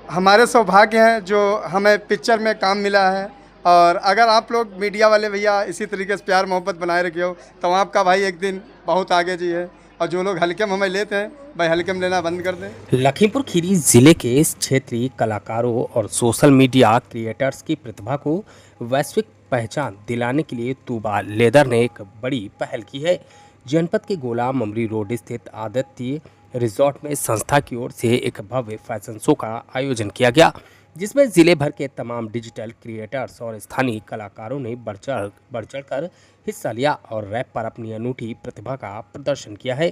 हमारे सौभाग्य हैं जो हमें पिक्चर में काम मिला है। और अगर आप लोग मीडिया वाले भैया इसी तरीके से प्यार मोहब्बत बनाए रखे हो तो आपका भाई एक दिन बहुत आगे जी है। और जो लोग हल्के में हमें लेते हैं भाई हल्के में लेना बंद कर दें। लखीमपुर खीरी जिले के इस क्षेत्रीय कलाकारों और सोशल मीडिया क्रिएटर्स की प्रतिभा को वैश्विक पहचान दिलाने के लिए तूबा लेदर ने एक बड़ी पहल की है। जनपद के गोला ममरी रोड स्थित आदित्य रिजॉर्ट में संस्था की ओर से एक भव्य फैशन शो का आयोजन किया गया, जिसमें जिले भर के तमाम डिजिटल क्रिएटर्स और स्थानीय कलाकारों ने बढ़ चढ़कर हिस्सा लिया और रैप पर अपनी अनूठी प्रतिभा का प्रदर्शन किया है।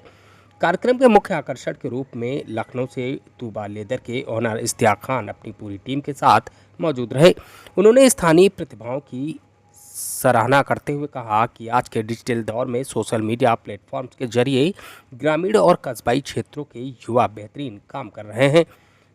कार्यक्रम के मुख्य आकर्षण के रूप में लखनऊ से तूबा लेदर के ओनर इश्तियाक खान अपनी पूरी टीम के साथ मौजूद रहे। उन्होंने स्थानीय प्रतिभाओं की सराहना करते हुए कहा कि आज के डिजिटल दौर में सोशल मीडिया प्लेटफॉर्म्स के जरिए ग्रामीण और कस्बाई क्षेत्रों के युवा बेहतरीन काम कर रहे हैं,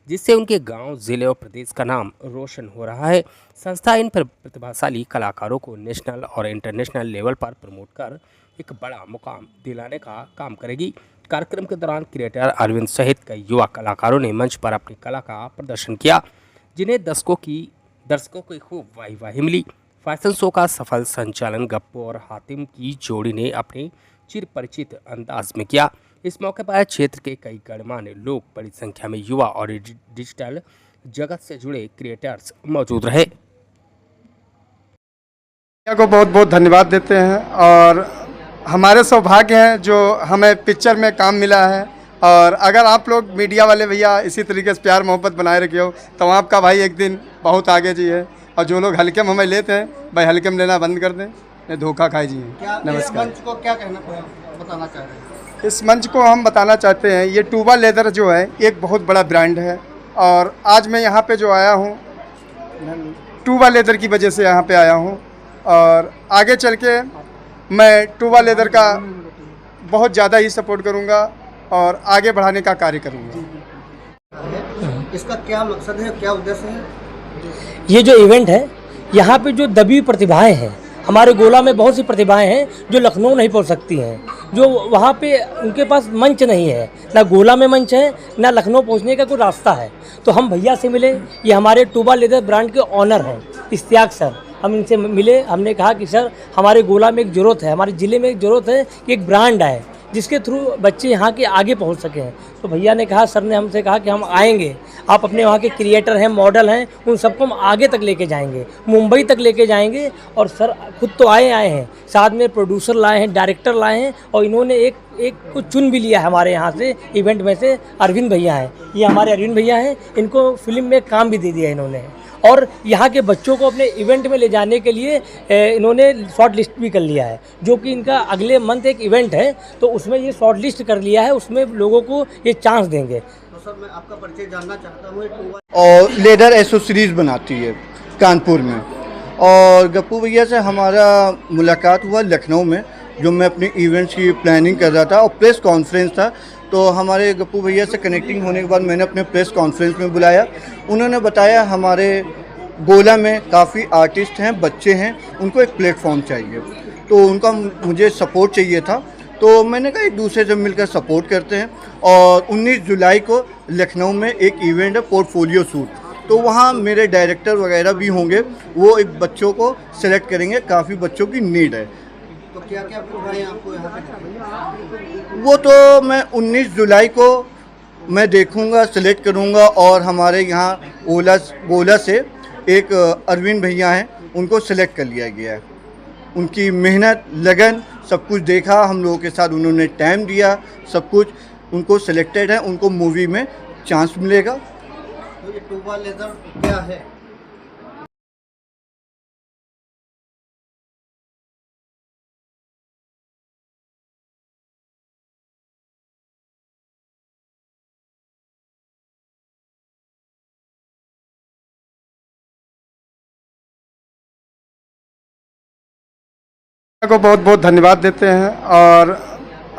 जिससे उनके गांव, जिले और प्रदेश का नाम रोशन हो रहा है। संस्था इन प्रतिभाशाली कलाकारों को नेशनल और इंटरनेशनल लेवल पर प्रमोट कर एक बड़ा मुकाम दिलाने का काम करेगी। कार्यक्रम के दौरान क्रिएटर अरविंद सहित कई युवा कलाकारों ने मंच पर अपनी कला का प्रदर्शन किया, जिन्हें दर्शकों की खूब वाहवाही मिली। फैशन शो का सफल संचालन गप्पू और हातिम की जोड़ी ने अपने चिर परिचित अंदाज में किया। इस मौके पर क्षेत्र के कई गणमान्य लोग, बड़ी संख्या में युवा और डिजिटल जगत से जुड़े क्रिएटर्स मौजूद रहे। को बहुत बहुत धन्यवाद देते हैं। और हमारे सौभाग्य हैं जो हमें पिक्चर में काम मिला है। और अगर आप लोग मीडिया वाले भैया इसी तरीके से प्यार मोहब्बत बनाए रखे हो तो आपका भाई एक दिन बहुत आगे जी है। और जो लोग हल्के में हमें लेते हैं भाई हल्के में लेना बंद कर दें, ये धोखा खाए जी हैं। नमस्कार। मंच को क्या बताना चाह रहे हैं? इस मंच को हम बताना चाहते हैं, ये तूबा लेदर जो है एक बहुत बड़ा ब्रांड है। और आज मैं यहाँ पे जो आया हूँ तूबा लेदर की वजह से यहाँ पे आया हूँ। और आगे चल के मैं तूबा लेदर का बहुत ज़्यादा ही सपोर्ट करूँगा और आगे बढ़ाने का कार्य करूँगा। इसका क्या मकसद है, क्या उद्देश्य है? ये जो इवेंट है, यहाँ पे जो दबी हुई प्रतिभाएं हैं, हमारे गोला में बहुत सी प्रतिभाएं हैं जो लखनऊ नहीं पहुँच सकती हैं, जो वहाँ पे उनके पास मंच नहीं है, ना गोला में मंच है, ना लखनऊ पहुँचने का कोई रास्ता है। तो हम भैया से मिले, ये हमारे तूबा लेदर ब्रांड के ऑनर हैं इश्तियाक सर। हम इनसे मिले, हमने कहा कि सर हमारे गोला में एक ज़रूरत है, हमारे ज़िले में एक ज़रूरत है कि एक ब्रांड आए जिसके थ्रू बच्चे यहाँ के आगे पहुँच सकें। तो भैया ने कहा, सर ने हमसे कहा कि हम आएंगे, आप अपने वहाँ के क्रिएटर हैं, मॉडल हैं, उन सबको हम आगे तक लेके जाएंगे, मुंबई तक लेके जाएंगे। और सर खुद तो आए हैं, साथ में प्रोड्यूसर लाए हैं, डायरेक्टर लाए हैं, और इन्होंने एक को चुन भी लिया है हमारे यहाँ से इवेंट में से। अरविंद भैया हैं, ये हमारे अरविंद भैया हैं, इनको फिल्म में काम भी दे दिया इन्होंने। और यहाँ के बच्चों को अपने इवेंट में ले जाने के लिए इन्होंने शॉर्ट लिस्ट भी कर लिया है, जो कि इनका अगले मंथ एक इवेंट है, तो उसमें ये शॉर्ट लिस्ट कर लिया है, उसमें लोगों को ये चांस देंगे। तो सर मैं आपका परिचय जानना चाहता हूँ। और लेदर एसेसरीज बनाती है कानपुर में। और गप्पू भैया से हमारा मुलाकात हुआ लखनऊ में, जो मैं अपने इवेंट्स की प्लानिंग कर रहा था और प्रेस कॉन्फ्रेंस था। तो हमारे गप्पू भैया से कनेक्टिंग होने के बाद मैंने अपने प्रेस कॉन्फ्रेंस में बुलाया। उन्होंने बताया हमारे गोला में काफ़ी आर्टिस्ट हैं, बच्चे हैं, उनको एक प्लेटफॉर्म चाहिए, तो उनका मुझे सपोर्ट चाहिए था। तो मैंने कहा एक दूसरे से मिलकर सपोर्ट करते हैं। और 19 जुलाई को लखनऊ में एक इवेंट है, पोर्टफोलियो शूट, तो वहाँ मेरे डायरेक्टर वगैरह भी होंगे, वो एक बच्चों को सेलेक्ट करेंगे, काफ़ी बच्चों की नीड है। तो क्या क्या प्रतिभाएं आपको यहाँ पे दिखेंगी? वो तो मैं 19 जुलाई को मैं देखूंगा, सेलेक्ट करूंगा। और हमारे यहाँ गोला से एक अरविंद भैया हैं, उनको सेलेक्ट कर लिया गया है। उनकी मेहनत, लगन, सब कुछ देखा हम लोगों के साथ, उन्होंने टाइम दिया, सब कुछ, उनको सिलेक्टेड है, उनको मूवी में चांस मिलेगा। तो ये तूबा लेदर क्या है? को बहुत बहुत धन्यवाद देते हैं। और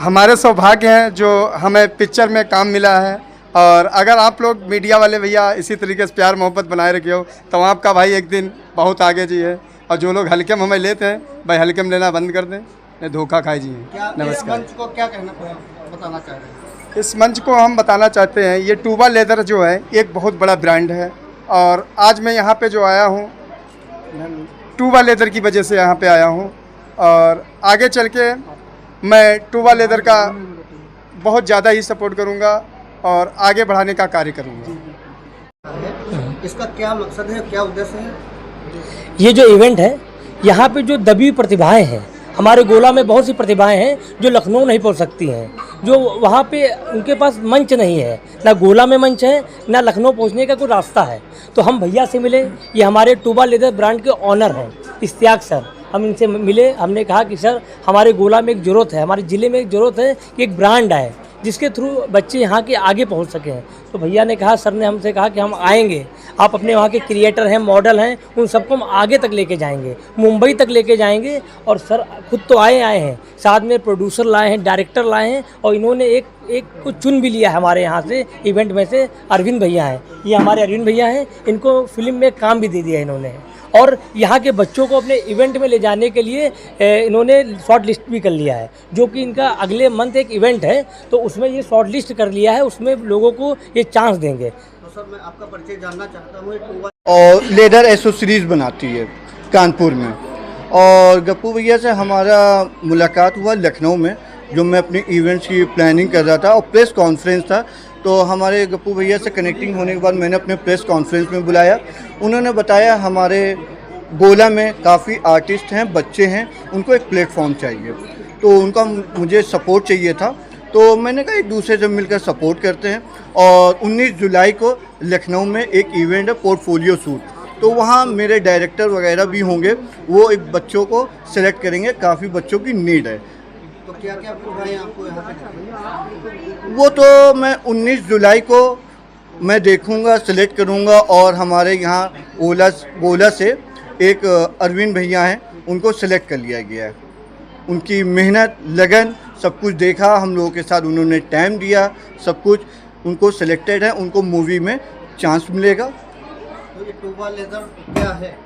हमारे सौभाग्य हैं जो हमें पिक्चर में काम मिला है। और अगर आप लोग मीडिया वाले भैया इसी तरीके से प्यार मोहब्बत बनाए रखे हो तो आपका भाई एक दिन बहुत आगे जी है। और जो लोग हल्के में हमें लेते हैं भाई हल्के में लेना बंद कर दें, ये धोखा खाए जी हैं। क्या नमस्कार। मंच को क्या बताना चाह रहे हैं? इस मंच को हम बताना चाहते हैं, ये टूबा लेदर जो है एक बहुत बड़ा ब्रांड है और आज मैं यहाँ पे जो आया हूँ टूबा लेदर की वजह से यहाँ पे आया हूँ और आगे चल के मैं टूबा लेदर का बहुत ज़्यादा ही सपोर्ट करूँगा और आगे बढ़ाने का कार्य करूँगा। इसका क्या मकसद है, क्या उद्देश्य है? ये जो इवेंट है, यहाँ पे जो दबी हुई प्रतिभाएं हैं, हमारे गोला में बहुत सी प्रतिभाएं हैं जो लखनऊ नहीं पहुँच सकती हैं, जो वहाँ पे उनके पास मंच नहीं है, ना गोला में मंच है, ना लखनऊ पहुँचने का कोई रास्ता है। तो हम भैया से मिले, ये हमारे टूबा लेदर ब्रांड के ऑनर हैं इश्तियाक सर। हम इनसे मिले, हमने कहा कि सर हमारे गोला में एक ज़रूरत है, हमारे ज़िले में एक ज़रूरत है कि एक ब्रांड आए जिसके थ्रू बच्चे यहाँ के आगे पहुँच सकें। तो भैया ने कहा, सर ने हमसे कहा कि हम आएंगे, आप अपने वहाँ के क्रिएटर हैं, मॉडल हैं, उन सबको हम आगे तक लेके जाएंगे, मुंबई तक लेके जाएंगे। और सर खुद तो आए हैं, साथ में प्रोड्यूसर लाए हैं, डायरेक्टर लाए हैं और इन्होंने एक को चुन भी लिया है हमारे यहाँ से इवेंट में से। अरविंद भैया हैं, ये हमारे अरविंद भैया हैं, इनको फिल्म में काम भी दे दिया इन्होंने और यहाँ के बच्चों को अपने इवेंट में ले जाने के लिए इन्होंने शॉर्ट लिस्ट भी कर लिया है, जो कि इनका अगले मंथ एक इवेंट है तो उसमें ये शॉर्ट लिस्ट कर लिया है, उसमें लोगों को ये चांस देंगे। तो सर मैं आपका परिचय जानना चाहता हूँ। टूबा और लेदर एसेसरीज बनाती है कानपुर में। और गप्पू भैया से हमारा मुलाकात हुआ लखनऊ में, जो मैं अपने इवेंट्स की प्लानिंग कर रहा था और प्रेस कॉन्फ्रेंस था। तो हमारे गप्पू भैया से कनेक्टिंग होने के बाद मैंने अपने प्रेस कॉन्फ्रेंस में बुलाया। उन्होंने बताया हमारे गोला में काफ़ी आर्टिस्ट हैं, बच्चे हैं, उनको एक प्लेटफॉर्म चाहिए, तो उनका मुझे सपोर्ट चाहिए था। तो मैंने कहा एक दूसरे से मिलकर सपोर्ट करते हैं। और 19 जुलाई को लखनऊ में एक इवेंट है पोर्टफोलियो शूट, तो वहाँ मेरे डायरेक्टर वगैरह भी होंगे, वो एक बच्चों को सिलेक्ट करेंगे, काफ़ी बच्चों की नीड है। तो क्या क्या प्रतिभाएं आपको यहाँ पे दिखेंगी? वो तो मैं 19 जुलाई को मैं देखूंगा, सिलेक्ट करूंगा। और हमारे यहाँ गोला से एक अरविंद भैया हैं, उनको सिलेक्ट कर लिया गया है। उनकी मेहनत, लगन, सब कुछ देखा हम लोगों के साथ, उन्होंने टाइम दिया, सब कुछ, उनको सिलेक्टेड है, उनको मूवी में चांस मिलेगा। तो ये टूबा लेदर क्या है?